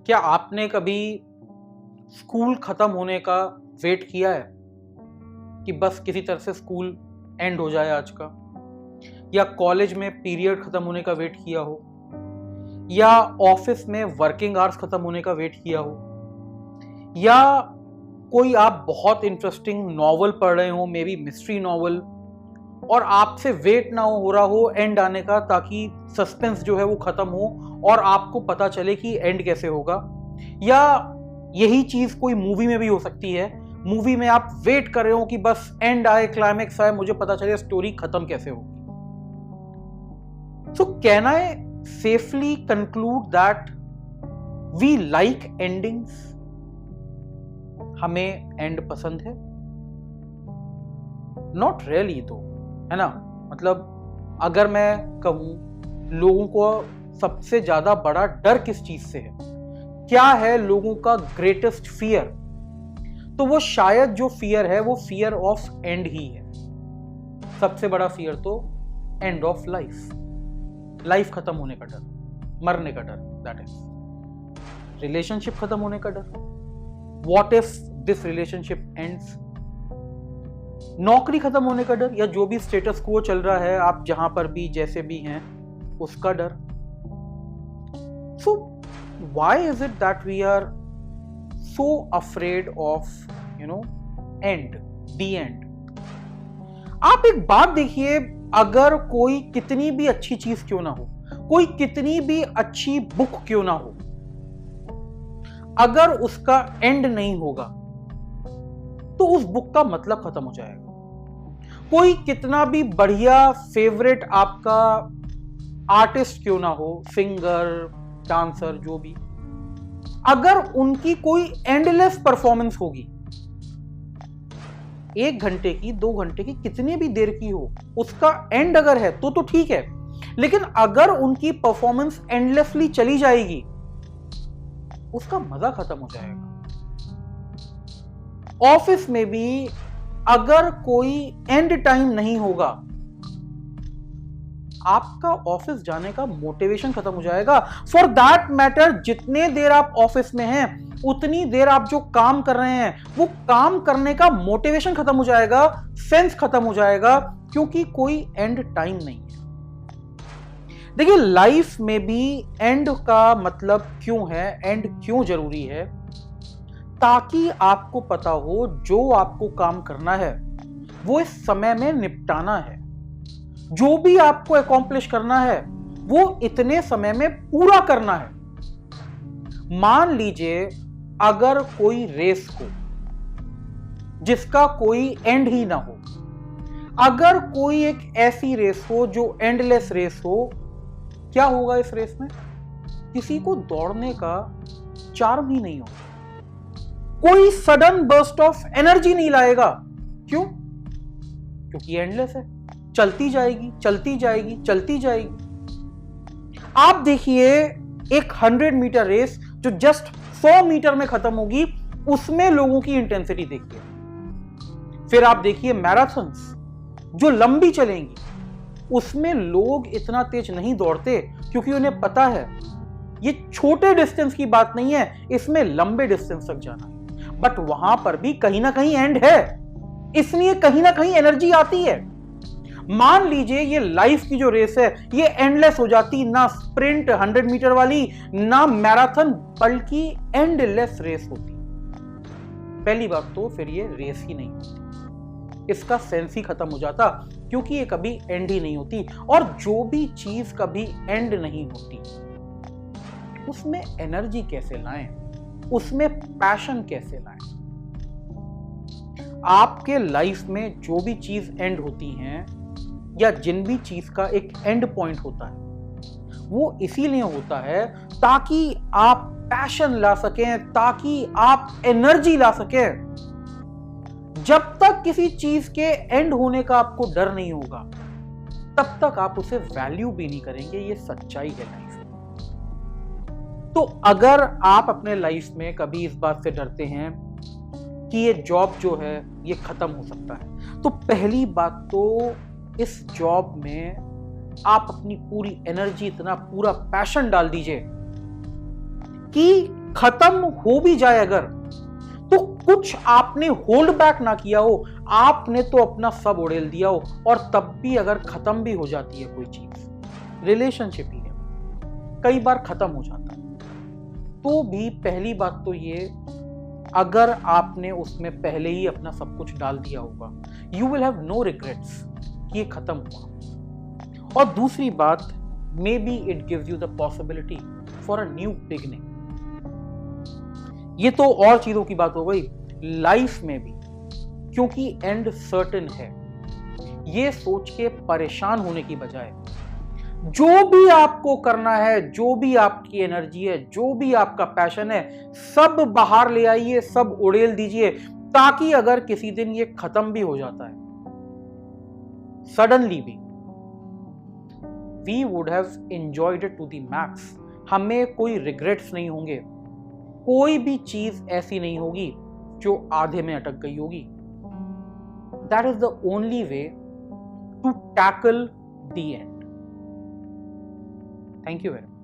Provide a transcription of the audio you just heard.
क्या आपने कभी स्कूल खत्म होने का वेट किया है कि बस किसी तरह से स्कूल एंड हो जाए आज का, या कॉलेज में पीरियड खत्म होने का वेट किया हो, या ऑफिस में वर्किंग आवर्स खत्म होने का वेट किया हो, या कोई आप बहुत इंटरेस्टिंग नॉवल पढ़ रहे हो, मे बी मिस्ट्री नॉवल, और आपसे वेट ना हो रहा हो एंड आने का ताकि सस्पेंस जो है वो खत्म हो और आपको पता चले कि एंड कैसे होगा। या यही चीज कोई मूवी में भी हो सकती है, मूवी में आप वेट कर रहे हो कि बस एंड आए, क्लाइमेक्स आए, मुझे पता चले स्टोरी खत्म कैसे होगी। So can I safely conclude that we like endings? हमें एंड पसंद है? नॉट रियली तो, है ना। मतलब अगर मैं कहूं लोगों को सबसे ज्यादा बड़ा डर किस चीज से है, क्या है लोगों का ग्रेटेस्ट फियर, तो वो शायद जो फियर है वो फियर ऑफ एंड ही है। सबसे बड़ा फियर तो एंड ऑफ लाइफ, लाइफ खत्म होने का डर, मरने का डर, दैट इज रिलेशनशिप खत्म होने का डर। What if this relationship ends? नौकरी खत्म होने का डर, या जो भी स्टेटस को चल रहा है आप जहां पर भी जैसे भी हैं उसका डर। So why is it that we are so afraid of end, the end? आप एक बात देखिए, अगर कोई कितनी भी अच्छी चीज क्यों ना हो, कोई कितनी भी अच्छी बुक क्यों ना हो, अगर उसका एंड नहीं होगा तो उस बुक का मतलब खत्म हो जाएगा। कोई कितना भी बढ़िया फेवरेट आपका आर्टिस्ट क्यों ना हो, सिंगर, डांसर, जो भी, अगर उनकी कोई एंडलेस परफॉर्मेंस होगी, 1 घंटे की, 2 घंटे की, कितनी भी देर की हो, उसका एंड अगर है तो ठीक है। लेकिन अगर उनकी परफॉर्मेंस एंडलेसली चली जाएगी, उसका मजा खत्म हो जाएगा। ऑफिस में भी अगर कोई एंड टाइम नहीं होगा, आपका ऑफिस जाने का मोटिवेशन खत्म हो जाएगा। फॉर दैट मैटर, जितने देर आप ऑफिस में हैं उतनी देर आप जो काम कर रहे हैं वो काम करने का मोटिवेशन खत्म हो जाएगा, सेंस खत्म हो जाएगा, क्योंकि कोई एंड टाइम नहीं है। देखिए, लाइफ में भी एंड का मतलब क्यों है, एंड क्यों जरूरी है, ताकि आपको पता हो जो आपको काम करना है वो इस समय में निपटाना है, जो भी आपको अकॉम्प्लिश करना है वो इतने समय में पूरा करना है। मान लीजिए अगर कोई रेस हो जिसका कोई एंड ही ना हो, अगर कोई एक ऐसी रेस हो जो एंडलेस रेस हो, क्या होगा इस रेस में? किसी को दौड़ने का चार्म ही नहीं होगा, कोई सडन बर्स्ट ऑफ एनर्जी नहीं लाएगा। क्यों? क्योंकि एंडलेस है, चलती जाएगी, चलती जाएगी, चलती जाएगी। आप देखिए एक 100 मीटर रेस जो जस्ट 100 मीटर में खत्म होगी, उसमें लोगों की इंटेंसिटी देखिए। फिर आप देखिए मैराथन्स जो लंबी चलेंगी, उसमें लोग इतना तेज नहीं दौड़ते, क्योंकि उन्हें पता है ये छोटे डिस्टेंस की बात नहीं है, इसमें लंबे डिस्टेंस तक जाना है। बट वहां पर भी कहीं ना कहीं एंड है, इसलिए कहीं ना कहीं एनर्जी आती है। मान लीजिए ये लाइफ की जो रेस है ये एंडलेस हो जाती, ना स्प्रिंट 100 मीटर वाली, ना मैराथन, बल्कि एंडलेस रेस होती। पहली बात तो फिर ये रेस ही नहीं होती, इसका सेंस ही खत्म हो जाता, क्योंकि ये कभी एंड ही नहीं होती। और जो भी चीज कभी एंड नहीं होती उसमें एनर्जी कैसे लाएं, उसमें पैशन कैसे लाएं? आपके लाइफ में जो भी चीज एंड होती हैं, या जिन भी चीज का एक एंड पॉइंट होता है, वो इसीलिए होता है ताकि आप पैशन ला सकें, ताकि आप एनर्जी ला सकें। जब तक किसी चीज के एंड होने का आपको डर नहीं होगा, तब तक आप उसे वैल्यू भी नहीं करेंगे। ये सच्चाई है लाइफ में। तो अगर आप अपने लाइफ में कभी इस बात से डरते हैं कि ये जॉब जो है ये खत्म हो सकता है, तो पहली बात तो इस जॉब में आप अपनी पूरी एनर्जी, इतना पूरा पैशन डाल दीजिए कि खत्म हो भी जाए अगर, तो कुछ आपने होल्ड बैक ना किया हो, आपने तो अपना सब उड़ेल दिया हो। और तब भी अगर खत्म भी हो जाती है कोई चीज, रिलेशनशिप ही है, कई बार खत्म हो जाता है, तो भी पहली बात तो ये, अगर आपने उसमें पहले ही अपना सब कुछ डाल दिया होगा, you will have no regrets कि ये खत्म हुआ। और दूसरी बात, maybe it gives you the possibility for a new beginning. ये तो और चीजों की बात हो गई, लाइफ में भी, क्योंकि एंड सर्टेन है, ये सोच के परेशान होने की बजाय जो भी आपको करना है, जो भी आपकी एनर्जी है, जो भी आपका पैशन है, सब बाहर ले आइए, सब उड़ेल दीजिए, ताकि अगर किसी दिन ये खत्म भी हो जाता है सडनली भी, we would have enjoyed it to the max. हमें कोई रिग्रेट्स नहीं होंगे, कोई भी चीज ऐसी नहीं होगी जो आधे में अटक गई होगी। That is the only way to tackle the end. Thank you very much.